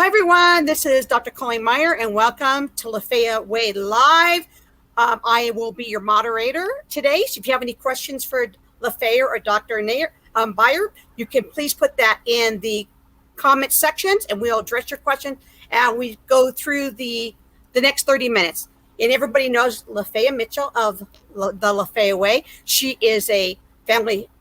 Hi, everyone. This is Dr. Colleen Meyer, and welcome to Lafaya Way Live. I will be your moderator today. So if you have any questions for Lafaya or Dr. Bauer, you can please put that in the comment sections, and we'll address your question. And we go through the next 30 minutes. And everybody knows Lafaya Mitchell of the Lafaya Way. She is a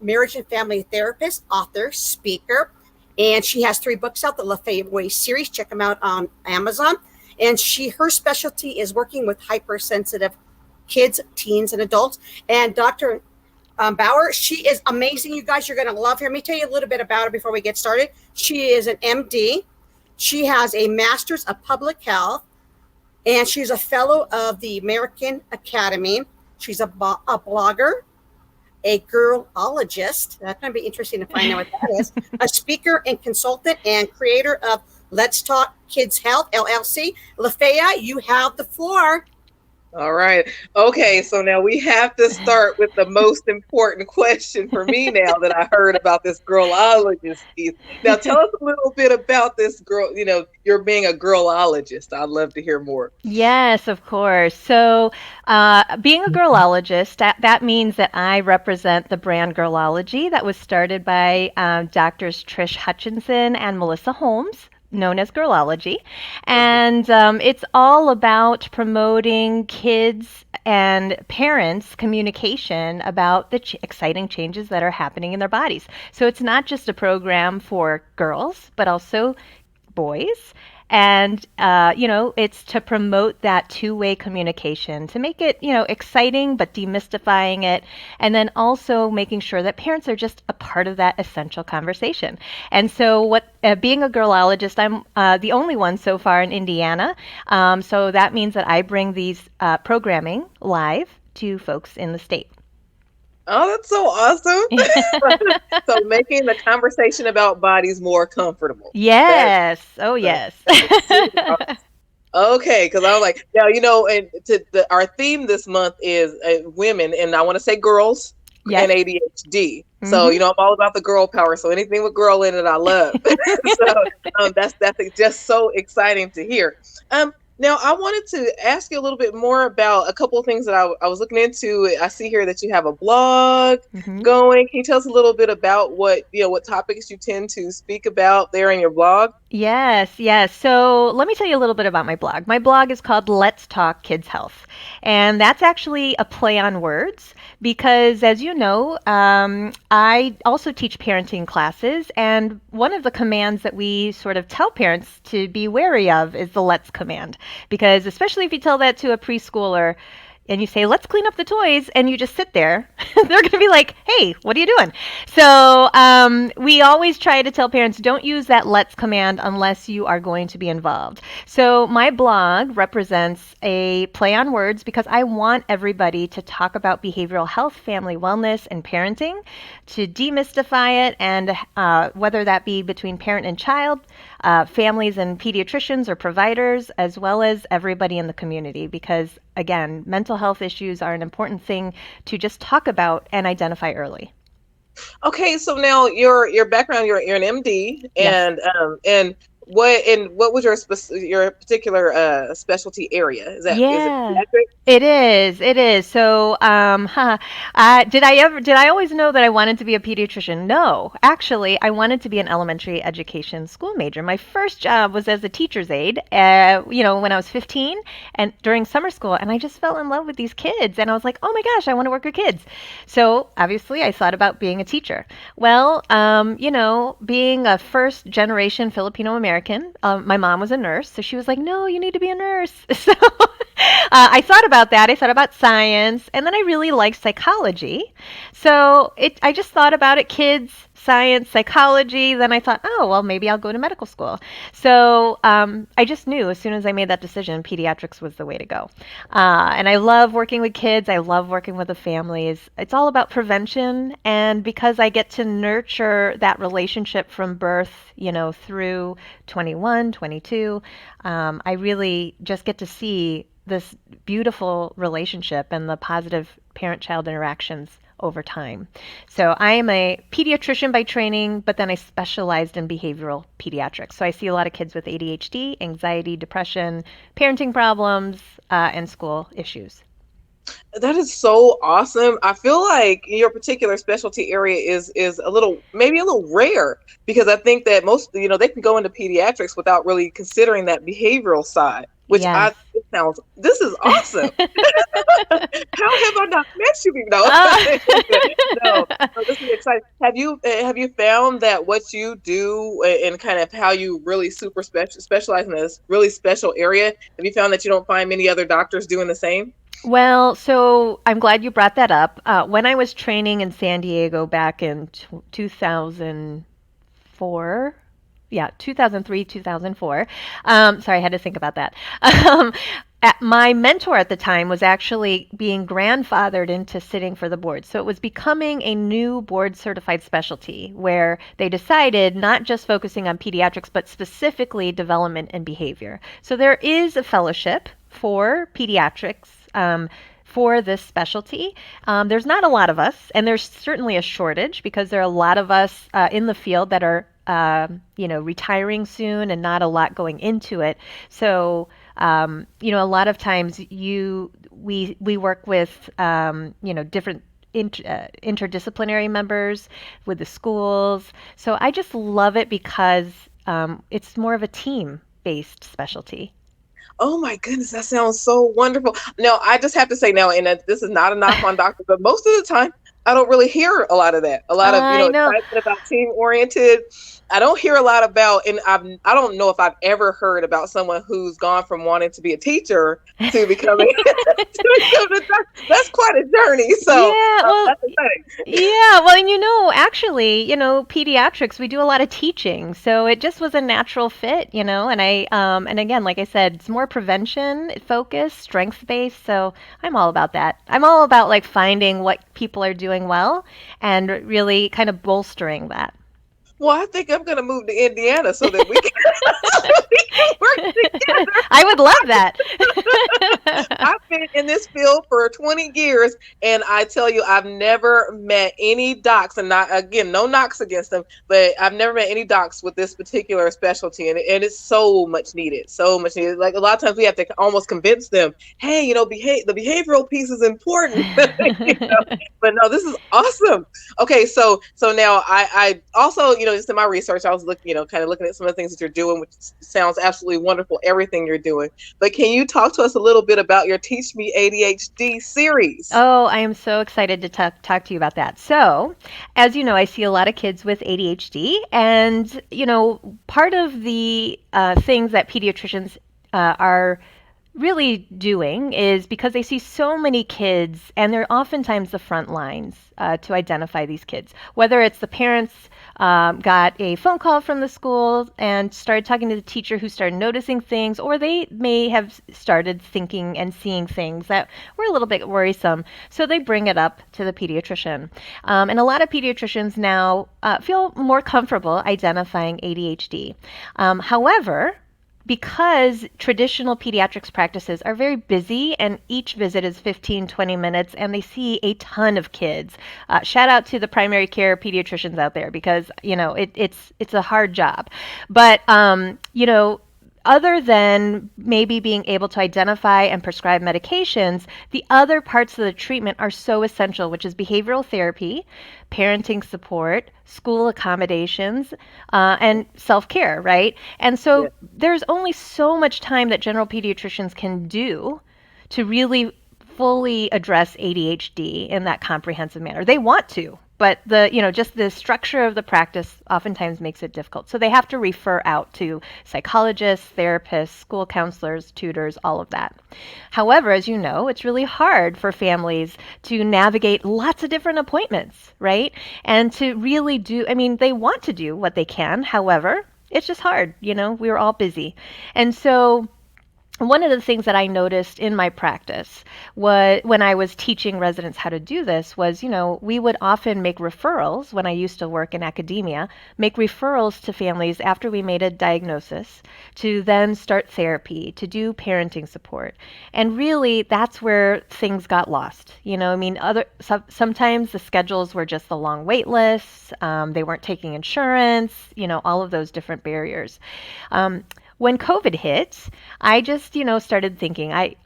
marriage and family therapist, author, speaker. And she has 3 books out, the Lafaya Way series. Check them out on Amazon. And her specialty is working with hypersensitive kids, teens, and adults. And Dr. Bauer, she is amazing. You guys, you're going to love her. Let me tell you a little bit about her before we get started. She is an MD. She has a master's of public health, and she's a fellow of the American Academy. She's a blogger, a girlologist. That's going to be interesting to find out what that is. A speaker and consultant and creator of Let's Talk Kids Health, LLC. Lafaya, you have the floor. All right. Okay. So now we have to start with the most important question for me now that I heard about this girlologist piece. Now tell us a little bit about this girl, you're being a girlologist. I'd love to hear more. Yes, of course. So, being a girlologist, that means that I represent the brand Girlology that was started by doctors Trish Hutchinson and Melissa Holmes, known as Girlology. And it's all about promoting kids and parents' communication about the exciting changes that are happening in their bodies. So it's not just a program for girls, but also boys. And, it's to promote that two-way communication, to make it, exciting, but demystifying it, and then also making sure that parents are just a part of that essential conversation. And so being a girlologist, I'm the only one so far in Indiana. So that means that I bring these programming live to folks in the state. Oh, that's so awesome. So making the conversation about bodies more comfortable. Yes. Yes. Okay, because I was like, and our theme this month is women, and I want to say girls and ADHD. So, I'm all about the girl power. So anything with girl in it, I love. So that's just so exciting to hear. Now, I wanted to ask you a little bit more about a couple of things that I was looking into. I see here that you have a blog going. Can you tell us a little bit about what topics you tend to speak about there in your blog? Yes. So let me tell you a little bit about my blog. My blog is called Let's Talk Kids Health. And that's actually a play on words because, as you know, I also teach parenting classes. And one of the commands that we sort of tell parents to be wary of is the let's command. Because especially if you tell that to a preschooler, and you say, let's clean up the toys, and you just sit there, they're going to be like, hey, what are you doing? So we always try to tell parents, don't use that let's command unless you are going to be involved. So my blog represents a play on words because I want everybody to talk about behavioral health, family wellness, and parenting, to demystify it, and whether that be between parent and child, families and pediatricians or providers, as well as everybody in the community, because again, mental health issues are an important thing to just talk about and identify early. Okay, so now your background, you're an MD, and what was your particular specialty area? Is it pediatrics? It is. So, did I always know that I wanted to be a pediatrician? No, actually, I wanted to be an elementary education school major. My first job was as a teacher's aide, when I was 15 and during summer school, and I just fell in love with these kids, and I was like, oh my gosh, I want to work with kids. So obviously, I thought about being a teacher. Well, being a first generation Filipino American, my mom was a nurse, so she was like, no, you need to be a nurse. So I thought about that. I thought about science, and then I really liked psychology. So I just thought about it, kids, science, psychology. Then I thought, oh, well, maybe I'll go to medical school. So I just knew as soon as I made that decision, pediatrics was the way to go. And I love working with kids. I love working with the families. It's all about prevention. And because I get to nurture that relationship from birth, through 21, 22, I really just get to see this beautiful relationship and the positive parent-child interactions over time. So I am a pediatrician by training, but then I specialized in behavioral pediatrics. So I see a lot of kids with ADHD, anxiety, depression, parenting problems, and school issues. That is so awesome. I feel like your particular specialty area is a little, maybe a little rare, because I think that most, they can go into pediatrics without really considering that behavioral side, which Yes. this is awesome. How have I not met you? No, no, no, this is exciting. Have you found that what you do and kind of how you really specialize in this really special area? Have you found that you don't find many other doctors doing the same? Well, so I'm glad you brought that up. When I was training in San Diego back in 2004, yeah, 2003, 2004. Sorry, I had to think about that. Um, my mentor at the time was actually being grandfathered into sitting for the board. So it was becoming a new board certified specialty where they decided not just focusing on pediatrics, but specifically development and behavior. So there is a fellowship for pediatrics. For this specialty. There's not a lot of us, and there's certainly a shortage because there are a lot of us in the field that are, retiring soon and not a lot going into it. So, a lot of times we work with, different interdisciplinary members with the schools. So I just love it because it's more of a team-based specialty. Oh my goodness, that sounds so wonderful. Now, I just have to say now, and this is not a knock on doctors, but most of the time, I don't really hear a lot of that. A lot of, I know. excitement about team oriented. I don't hear a lot about, and I don't know if I've ever heard about someone who's gone from wanting to be a teacher to becoming, a doctor. That's quite a journey. So Yeah, well, that's exciting. yeah, well, and actually, pediatrics, we do a lot of teaching, so it just was a natural fit, and and again, like I said, it's more prevention focused, strength based, so I'm all about that. I'm all about like finding what people are doing well and really kind of bolstering that. Well, I think I'm going to move to Indiana so that we can, so we can work together. I would love that. I've been in this field for 20 years, and I tell you, I've never met any docs, and not again, no knocks against them, but I've never met any docs with this particular specialty, and it's so much needed, so much needed. Like a lot of times, we have to almost convince them, hey, the behavioral piece is important. But no, this is awesome. Okay, so now I also, just in my research, I was looking, kind of looking at some of the things that you're doing, which sounds absolutely wonderful, everything you're doing. But can you talk to us a little bit about your Teach Me ADHD series? Oh, I am so excited to talk to you about that. So, as you know, I see a lot of kids with ADHD, and part of the things that pediatricians are really doing is because they see so many kids, and they're oftentimes the front lines to identify these kids. Whether it's the parents got a phone call from the school and started talking to the teacher who started noticing things, or they may have started thinking and seeing things that were a little bit worrisome. So they bring it up to the pediatrician. And a lot of pediatricians now feel more comfortable identifying ADHD. However, because traditional pediatrics practices are very busy and each visit is 15, 20 minutes and they see a ton of kids. Shout out to the primary care pediatricians out there because, it's a hard job. But, other than maybe being able to identify and prescribe medications, the other parts of the treatment are so essential, which is behavioral therapy, parenting support, school accommodations, and self-care, right? And so there's only so much time that general pediatricians can do to really fully address ADHD in that comprehensive manner. They want to, but just the structure of the practice oftentimes makes it difficult. So they have to refer out to psychologists, therapists, school counselors, tutors, all of that. However, as you know, it's really hard for families to navigate lots of different appointments, right? And to really they want to do what they can. However, it's just hard, we're all busy. And so one of the things that I noticed in my practice was when I was teaching residents how to do this was, we would often make referrals when I used to work in academia, make referrals to families after we made a diagnosis to then start therapy, to do parenting support. And really that's where things got lost. Sometimes the schedules were just the long wait lists, they weren't taking insurance, all of those different barriers. When COVID hit, I just, started thinking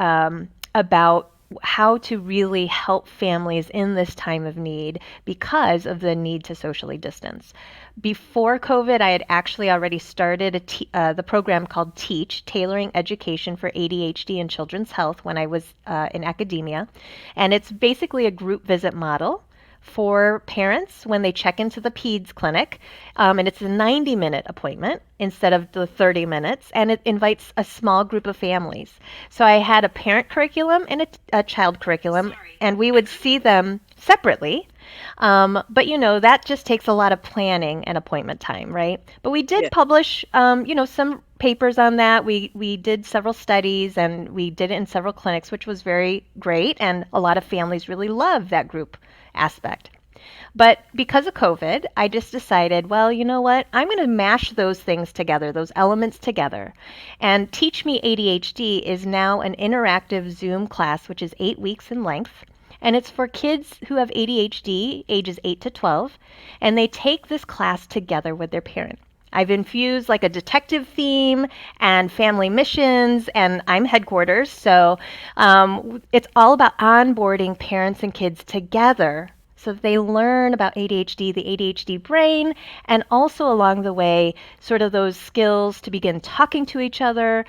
about how to really help families in this time of need because of the need to socially distance. Before COVID, I had actually already started the program called TEACH, Tailoring Education for ADHD and Children's Health, when I was in academia. And it's basically a group visit model for parents when they check into the peds clinic. And it's a 90-minute appointment instead of the 30 minutes. And it invites a small group of families. So I had a parent curriculum and a child curriculum, and we would see them separately. But that just takes a lot of planning and appointment time, right? But we did publish, some papers on that. We did several studies, and we did it in several clinics, which was very great. And a lot of families really love that group aspect. But because of COVID, I just decided, well, you know what? I'm going to mash those things together, those elements together. And Teach Me ADHD is now an interactive Zoom class, which is 8 weeks in length. And it's for kids who have ADHD, ages 8 to 12. And they take this class together with their parent. I've infused like a detective theme and family missions, and I'm headquarters. So it's all about onboarding parents and kids together so that they learn about ADHD, the ADHD brain, and also along the way, sort of those skills to begin talking to each other,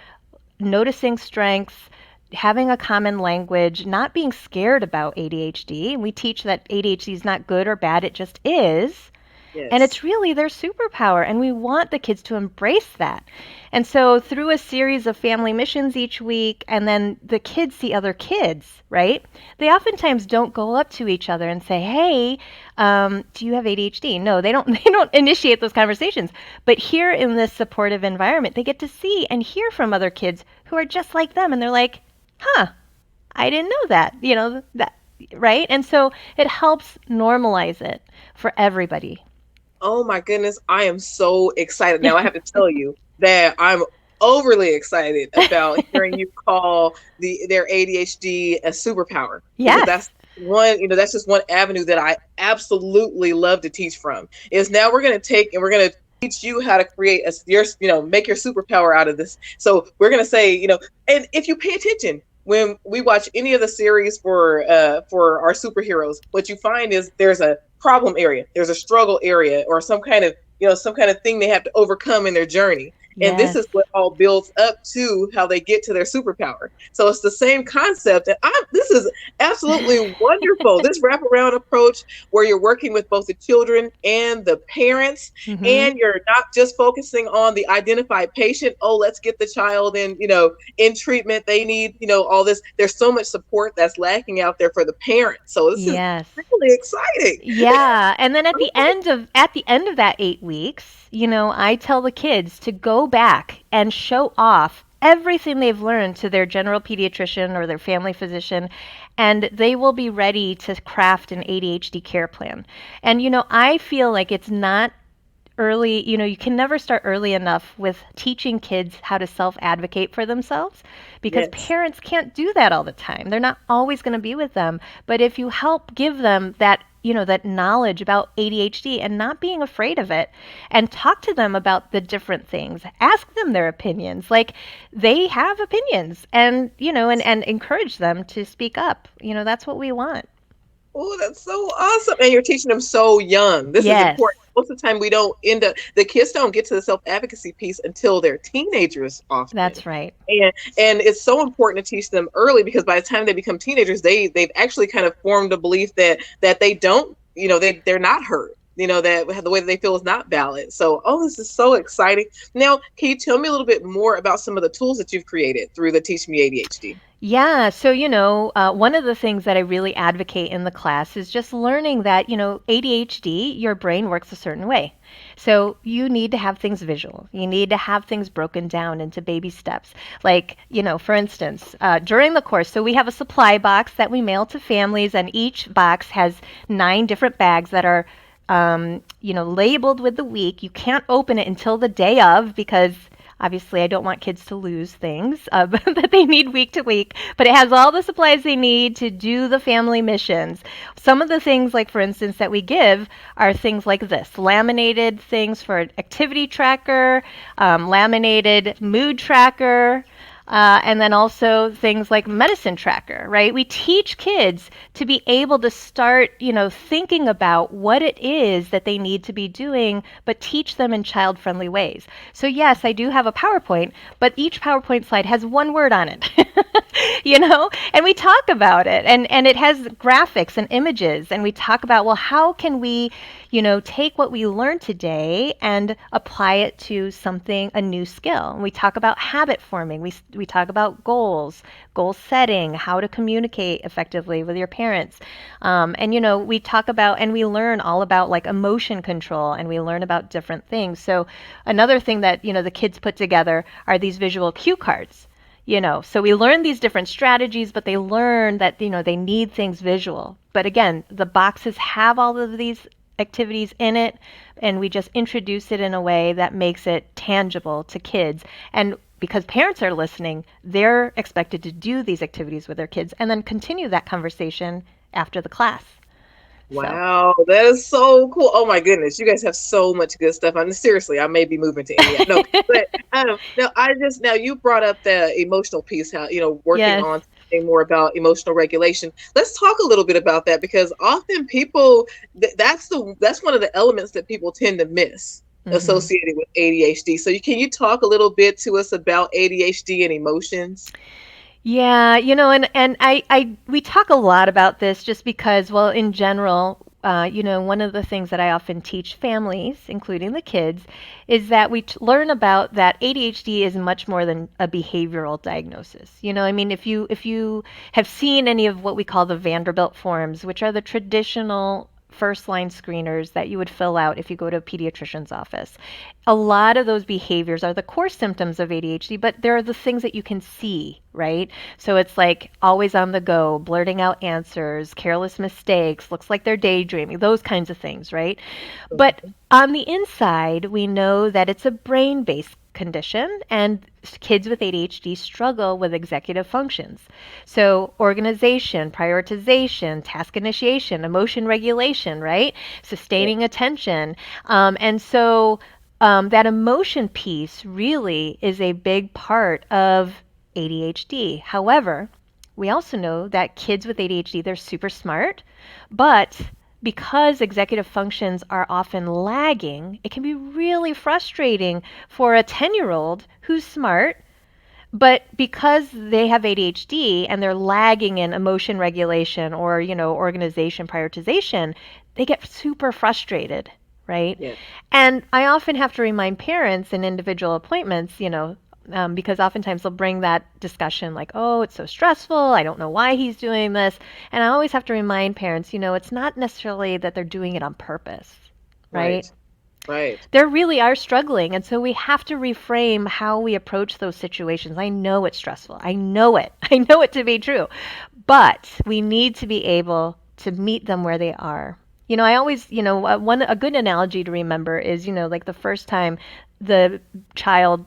noticing strengths, having a common language, not being scared about ADHD. We teach that ADHD is not good or bad, it just is. Yes. And it's really their superpower, and we want the kids to embrace that. And so through a series of family missions each week, and then the kids see other kids, right? They oftentimes don't go up to each other and say, hey, do you have ADHD? No, they don't they don't initiate those conversations. But here in this supportive environment, they get to see and hear from other kids who are just like them, and they're like, huh, I didn't know that, that, right? And so it helps normalize it for everybody. Oh my goodness, I am so excited. Now I have to tell you that I'm overly excited about hearing you call their ADHD a superpower. Yes. Because that's one, that's just one avenue that I absolutely love to teach from. Is now we're going to teach you how to create make your superpower out of this. So we're going to say, and if you pay attention, when we watch any of the series for our superheroes, what you find is there's a problem area, there's a struggle area, or some kind of thing they have to overcome in their journey. Yes. And this is what all builds up to how they get to their superpower. So it's the same concept. And this is absolutely wonderful. This wraparound approach where you're working with both the children and the parents, and you're not just focusing on the identified patient. Oh, let's get the child in treatment. They need, all this. There's so much support that's lacking out there for the parents. So this is really exciting. Yeah. And then at the end of that 8 weeks, I tell the kids to go back and show off everything they've learned to their general pediatrician or their family physician, and they will be ready to craft an ADHD care plan. And, I feel like it's not early, you can never start early enough with teaching kids how to self-advocate for themselves, because parents can't do that all the time. They're not always going to be with them. But if you help give them that, that knowledge about ADHD and not being afraid of it, and talk to them about the different things, ask them their opinions, like they have opinions, and, and encourage them to speak up. That's what we want. Oh, that's so awesome. And you're teaching them so young. This is important. Most of the time the kids don't get to the self-advocacy piece until they're teenagers often. That's right. And it's so important to teach them early, because by the time they become teenagers, they've actually kind of formed a belief that they don't, they're not heard. that the way that they feel is not valid. So, this is so exciting. Now, can you tell me a little bit more about some of the tools that you've created through the Teach Me ADHD? Yeah, so one of the things that I really advocate in the class is just learning that, ADHD, your brain works a certain way. So you need to have things visual. You need to have things broken down into baby steps. Like, for instance, during the course, so we have a supply box that we mail to families, and each box has 9 different bags that are labeled with the week. You can't open it until the day of because obviously I don't want kids to lose things that they need week to week, but it has all the supplies they need to do the family missions. Some of the things, like for instance, that we give are things like this: laminated things for an activity tracker, laminated mood tracker, and then also things like medicine tracker, right? We teach kids to be able to start, thinking about what it is that they need to be doing, but teach them in child-friendly ways. So yes, I do have a PowerPoint, but each PowerPoint slide has one word on it, and we talk about it, and it has graphics and images, and we talk about, well, how can we, take what we learned today and apply it to something, a new skill. And we talk about habit forming. We talk about goals, goal setting, how to communicate effectively with your parents. And we talk about and we learn all about like emotion control, and we learn about different things. So another thing that, the kids put together are these visual cue cards. So we learn these different strategies, but they learn that, they need things visual. But again, the boxes have all of these activities in it, and we just introduce it in a way that makes it tangible to kids. And because parents are listening, they're expected to do these activities with their kids and then continue that conversation after the class. Wow, that is so cool. Oh my goodness, you guys have so much good stuff. Seriously, I may be moving to India. No, but now you brought up the emotional piece, how working Yes. on something more about emotional regulation. Let's talk a little bit about that, because often people that's one of the elements that people tend to miss associated with ADHD. So can you talk a little bit to us about ADHD and emotions? Yeah, and we talk a lot about this just because, well, in general, one of the things that I often teach families, including the kids, is that we learn about that ADHD is much more than a behavioral diagnosis. I mean, if you have seen any of what we call the Vanderbilt forms, which are the traditional first line screeners that you would fill out if you go to a pediatrician's office. A lot of those behaviors are the core symptoms of ADHD, but they're the things that you can see, right? So it's like always on the go, blurting out answers, careless mistakes, looks like they're daydreaming, those kinds of things, right? But on the inside, we know that it's a brain-based condition, and kids with ADHD struggle with executive functions. So organization, prioritization, task initiation, emotion regulation, right? Sustaining attention. And so that emotion piece really is a big part of ADHD. However, we also know that kids with ADHD, they're super smart, but because executive functions are often lagging, it can be really frustrating for a 10-year-old who's smart, but because they have ADHD and they're lagging in emotion regulation or, organization, prioritization, they get super frustrated, right? Yeah. And I often have to remind parents in individual appointments, because oftentimes they'll bring that discussion like, oh, it's so stressful. I don't know why he's doing this. And I always have to remind parents, it's not necessarily that they're doing it on purpose, right? Right. They really are struggling. And so we have to reframe how we approach those situations. I know it's stressful. I know it. I know it to be true. But we need to be able to meet them where they are. I always, a good analogy to remember is, like the first time the child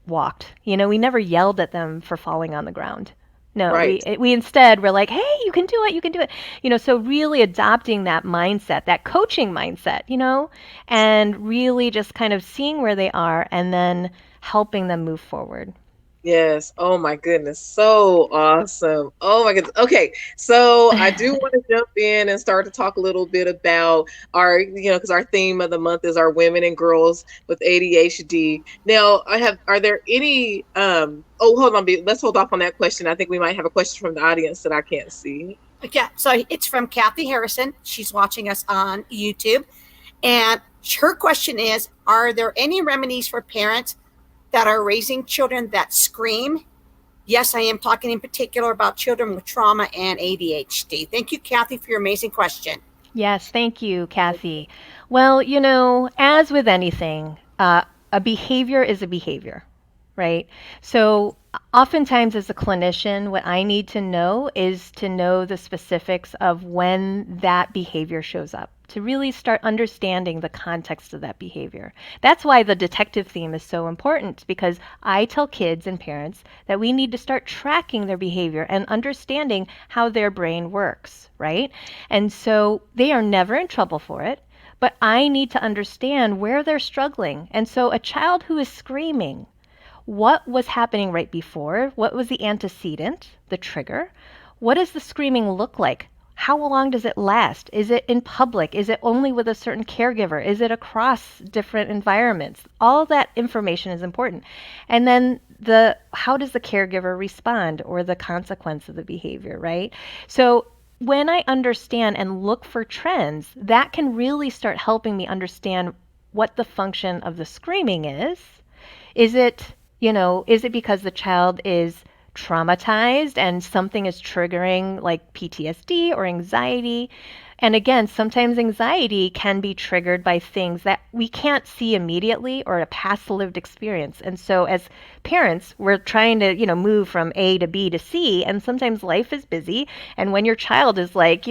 walked. We never yelled at them for falling on the ground. No, Right. we instead were like, hey, you can do it, you can do it. So really adopting that mindset, that coaching mindset, and really just kind of seeing where they are and then helping them move forward. Yes. Oh my goodness. So awesome. Oh my goodness. Okay. So I do want to jump in and start to talk a little bit about our, because our theme of the month is our women and girls with ADHD. Now, are there any, hold on. Let's hold off on that question. I think we might have a question from the audience that I can't see. Yeah, so it's from Kathy Harrison. She's watching us on YouTube. And her question is, are there any remedies for parents that are raising children that scream? Yes, I am talking in particular about children with trauma and ADHD. Thank you, Kathy, for your amazing question. Yes, thank you, Kathy. Well, as with anything, a behavior is a behavior, right? So, oftentimes, as a clinician, what I need to know is to know the specifics of when that behavior shows up, to really start understanding the context of that behavior. That's why the detective theme is so important, because I tell kids and parents that we need to start tracking their behavior and understanding how their brain works, right? And so they are never in trouble for it, but I need to understand where they're struggling. And so a child who is screaming, what was happening right before? What was the antecedent, the trigger? What does the screaming look like? How long does it last? Is it in public? Is it only with a certain caregiver? Is it across different environments? All that information is important. And then how does the caregiver respond, or the consequence of the behavior, right? So when I understand and look for trends, that can really start helping me understand what the function of the screaming is. Is it because the child is traumatized and something is triggering, like PTSD or anxiety? And again, sometimes anxiety can be triggered by things that we can't see immediately, or a past lived experience. And so as parents, we're trying to, move from A to B to C, and sometimes life is busy. And when your child is like,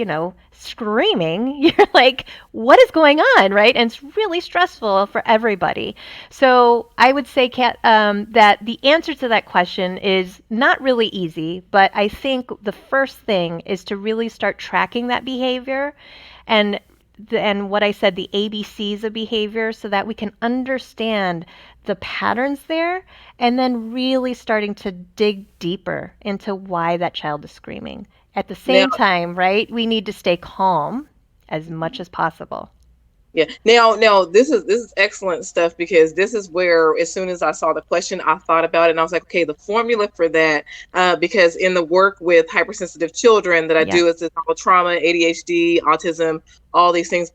screaming, you're like, what is going on, right? And it's really stressful for everybody. So I would say, Kat, that the answer to that question is not really easy, but I think the first thing is to really start tracking that behavior, and what I said, the ABCs of behavior, so that we can understand the patterns there, and then really starting to dig deeper into why that child is screaming. At the same time, right, we need to stay calm as much as possible. Yeah. Now this is excellent stuff, because this is where, as soon as I saw the question, I thought about it, and I was like, okay, the formula for that, because in the work with hypersensitive children that I do, it's all trauma, ADHD, autism, all these things.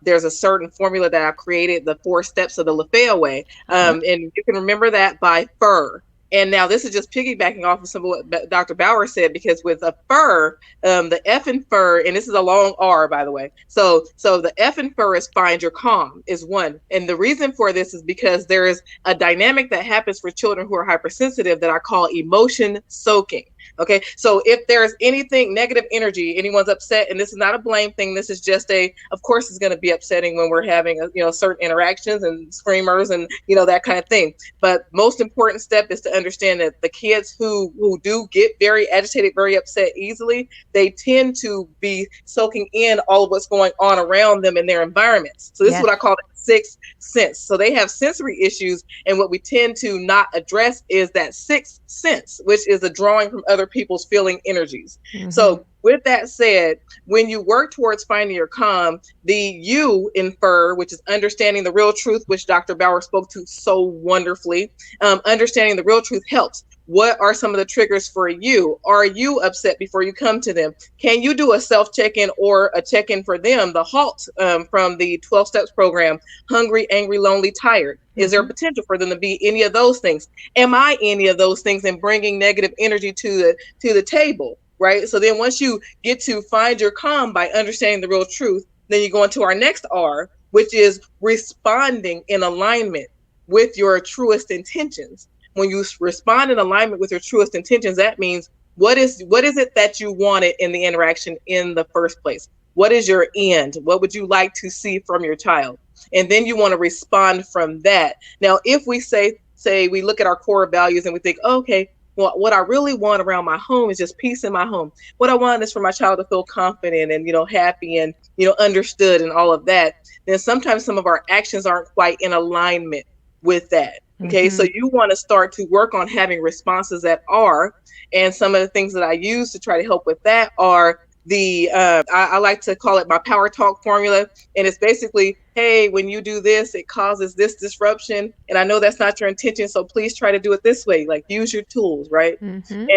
There's a certain formula that I created, the 4 steps of the Lafaya Way, and you can remember that by FUR. And now this is just piggybacking off of some of what Dr. Bauer said, because with a FUR, the F in FUR, and this is a long R, by the way. So the F in FUR is find your calm, is one. And the reason for this is because there is a dynamic that happens for children who are hypersensitive that I call emotion soaking. Okay, so if there's anything negative energy, anyone's upset, and this is not a blame thing, this is just of course it's going to be upsetting when we're having certain interactions and screamers and that kind of thing. But most important step is to understand that the kids who do get very agitated, very upset easily, they tend to be soaking in all of what's going on around them in their environments. So this is what I call the 6th sense. So they have sensory issues, and what we tend to not address is that 6th sense, which is the drawing from other people's feeling energies. So with that said, when you work towards finding your calm, the U in FUR, which is understanding the real truth, which Dr. Bauer spoke to so wonderfully, understanding the real truth helps. What are some of the triggers for you? Are you upset before you come to them? Can you do a self check-in or a check-in for them? The HALT from the 12 steps program, hungry, angry, lonely, tired. Is there potential for them to be any of those things? Am I any of those things, and bringing negative energy to the table, right? So then once you get to find your calm by understanding the real truth, then you go into our next R, which is responding in alignment with your truest intentions. When you respond in alignment with your truest intentions, that means what is it that you wanted in the interaction in the first place? What is your end? What would you like to see from your child? And then you want to respond from that. Now, if we say we look at our core values and we think, okay, well, what I really want around my home is just peace in my home. What I want is for my child to feel confident and, happy and, understood and all of that. Then sometimes some of our actions aren't quite in alignment with that. Okay, so you want to start to work on having responses that are, and some of the things that I use to try to help with that are I like to call it my power talk formula. And it's basically, hey, when you do this, it causes this disruption. And I know that's not your intention. So please try to do it this way. Like, use your tools, right? Mm-hmm.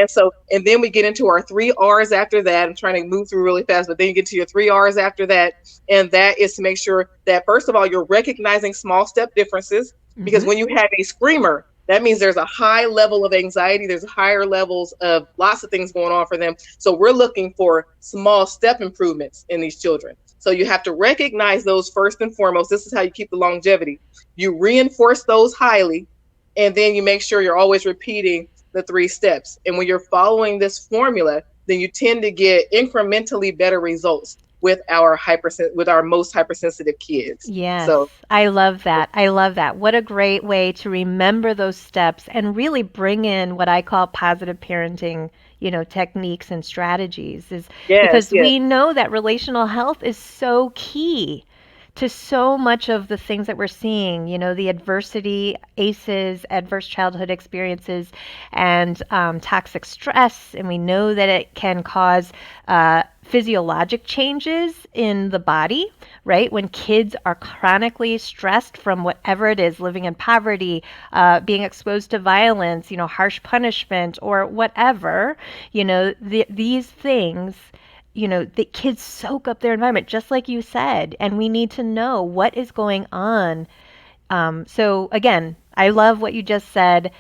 And then we get into our 3 R's after that. I'm trying to move through really fast, but then you get to your 3 R's after that. And that is to make sure that, first of all, you're recognizing small step differences. Because when you have a screamer, that means there's a high level of anxiety. There's higher levels of lots of things going on for them. So we're looking for small step improvements in these children. So you have to recognize those first and foremost. This is how you keep the longevity. You reinforce those highly, and then you make sure you're always repeating the 3 steps. And when you're following this formula, then you tend to get incrementally better results with our most hypersensitive kids. Yes, So I love that. I love that. What a great way to remember those steps and really bring in what I call positive parenting, techniques and strategies is yes, because yes. we know that relational health is so key to so much of the things that we're seeing, the adversity, ACEs, adverse childhood experiences, and toxic stress. And we know that it can cause physiologic changes in the body, right? When kids are chronically stressed from whatever it is, living in poverty, being exposed to violence, harsh punishment, or whatever, these things the kids soak up their environment, just like you said, and we need to know what is going on. So again, I love what you just said.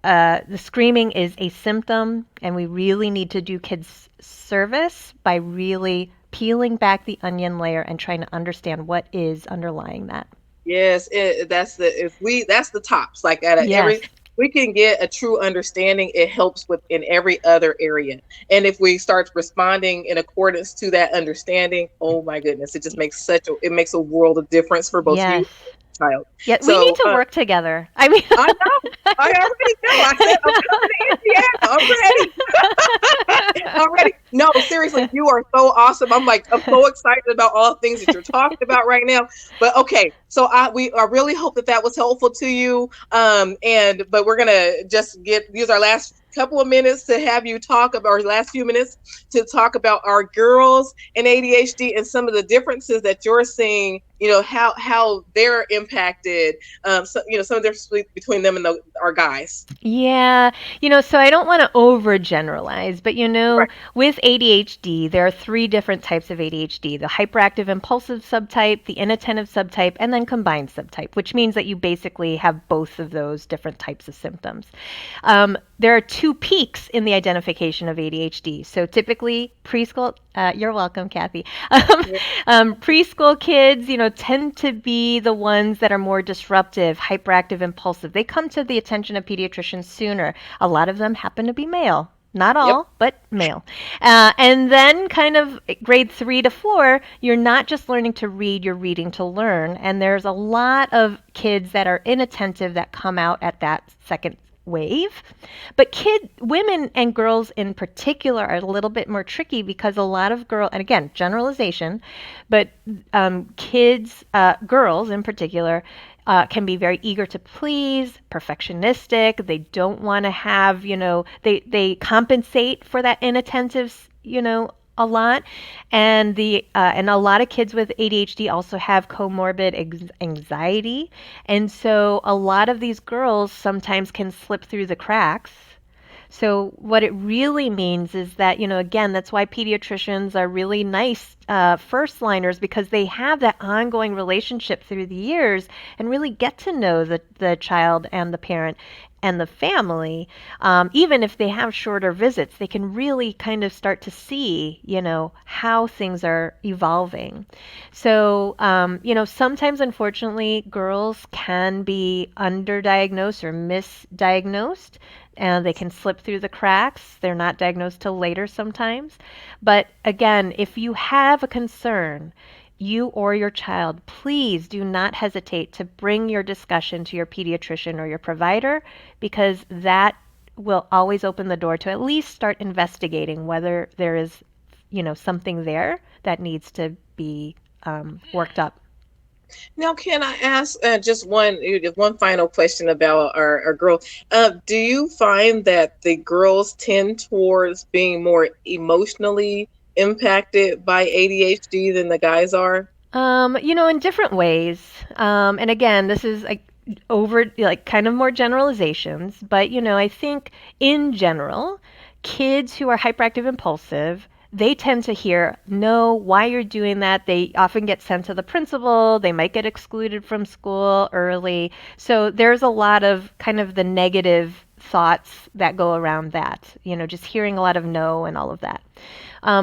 The screaming is a symptom, and we really need to do kids service by really peeling back the onion layer and trying to understand what is underlying that. Yes, that's the tops. Like Yes. we can get a true understanding. It helps in every other area. And if we start responding in accordance to that understanding, oh my goodness, it just makes it makes a world of difference for both you Yes. and the child. Yeah, we So need to work together. I mean, I know. I already know. I said I'm coming to Indiana. I'm ready. I'm ready. No, seriously, you are so awesome. I'm so excited about all the things that you're talking about right now. But okay, so I really hope that was helpful to you. But we're gonna just use our last couple of minutes to have you talk about our last few minutes to talk about our girls and ADHD and some of the differences that you're seeing. How they're impacted. Some of the difference between them and our guys. yeah, so I don't want to overgeneralize, but Right. with ADHD, there are 3 different types of ADHD: the hyperactive impulsive subtype, the inattentive subtype, and then combined subtype, which means that you basically have both of those different types of symptoms. There are 2 peaks in the identification of ADHD. So typically, preschool, you're welcome, Kathy. Preschool kids, tend to be the ones that are more disruptive, hyperactive, impulsive. They come to the attention of pediatricians sooner. A lot of them happen to be male. Not Yep. all, but male. And then, kind of grade 3 to 4, you're not just learning to read, you're reading to learn. And there's a lot of kids that are inattentive that come out at that second wave. But women and girls in particular are a little bit more tricky because a lot of and again, generalization, but girls in particular, can be very eager to please, perfectionistic. They don't want to have, they compensate for that inattentive, a lot. And and a lot of kids with ADHD also have comorbid anxiety. And so a lot of these girls sometimes can slip through the cracks. So what it really means is that, again, that's why pediatricians are really nice first liners, because they have that ongoing relationship through the years and really get to know the child and the parent and the family. Even if they have shorter visits, they can really kind of start to see, how things are evolving. So, sometimes, unfortunately, girls can be underdiagnosed or misdiagnosed, and they can slip through the cracks. They're not diagnosed till later sometimes. But again, if you have a concern, you or your child, please do not hesitate to bring your discussion to your pediatrician or your provider, because that will always open the door to at least start investigating whether there is, something there that needs to be worked up. Now, can I ask just one final question about our girl? Do you find that the girls tend towards being more emotionally impacted by ADHD than the guys are? In different ways. And again, this is like kind of more generalizations, but I think in general, kids who are hyperactive impulsive, they tend to hear, no, why you're doing that. They often get sent to the principal. They might get excluded from school early. So there's a lot of kind of the negative thoughts that go around that, just hearing a lot of no and all of that.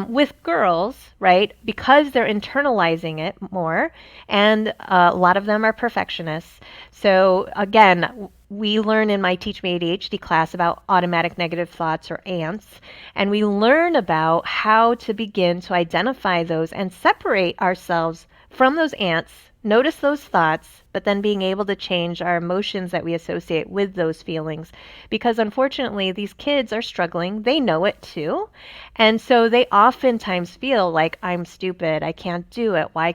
With girls, right, because they're internalizing it more, and a lot of them are perfectionists. So, again, we learn in my Teach Me ADHD class about automatic negative thoughts or ants, and we learn about how to begin to identify those and separate ourselves from those ants. Notice those thoughts, but then being able to change our emotions that we associate with those feelings. Because unfortunately, these kids are struggling. They know it too. And so they oftentimes feel like, I'm stupid. I can't do it. Why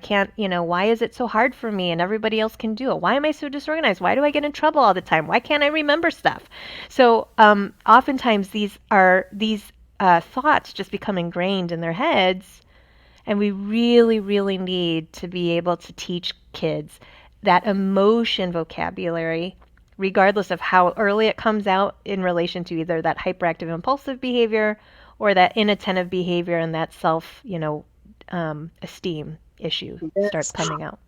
is it so hard for me and everybody else can do it? Why am I so disorganized? Why do I get in trouble all the time? Why can't I remember stuff? So oftentimes these thoughts just become ingrained in their heads, and we really, really need to be able to teach kids that emotion vocabulary, regardless of how early it comes out in relation to either that hyperactive impulsive behavior or that inattentive behavior, and that esteem issue starts Yes. coming out.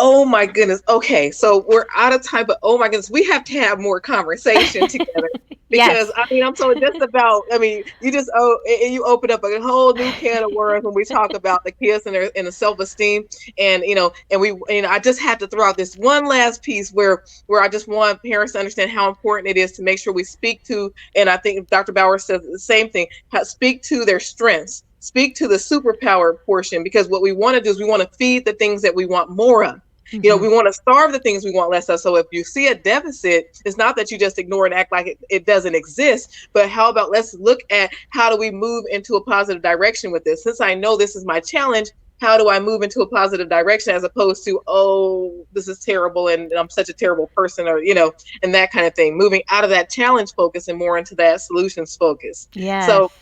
Oh my goodness. Okay, so we're out of time, but oh my goodness, we have to have more conversation together because Yes. I mean, I'm so just about. I mean, you open up a whole new can of worms when we talk about the kids and the self esteem, and I just had to throw out this one last piece where I just want parents to understand how important it is to make sure we speak to, and I think Dr. Bauer says the same thing. Speak to their strengths. Speak to the superpower portion, because what we want to do is we want to feed the things that we want more of. We want to starve the things we want less of. So if you see a deficit, it's not that you just ignore and act like it doesn't exist, but how about let's look at how do we move into a positive direction with this? Since I know this is my challenge, how do I move into a positive direction as opposed to, oh, this is terrible and I'm such a terrible person, or, and that kind of thing. Moving out of that challenge focus and more into that solutions focus. Yes. So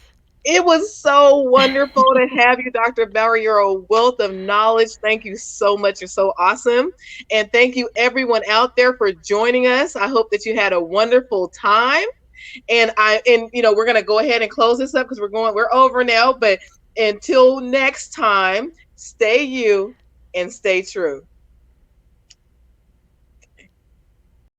it was so wonderful to have you, Dr. Bauer. You're a wealth of knowledge. Thank you so much. You're so awesome. And thank you, everyone out there, for joining us. I hope that you had a wonderful time. And we're going to go ahead and close this up because we're over now. But until next time, stay you and stay true.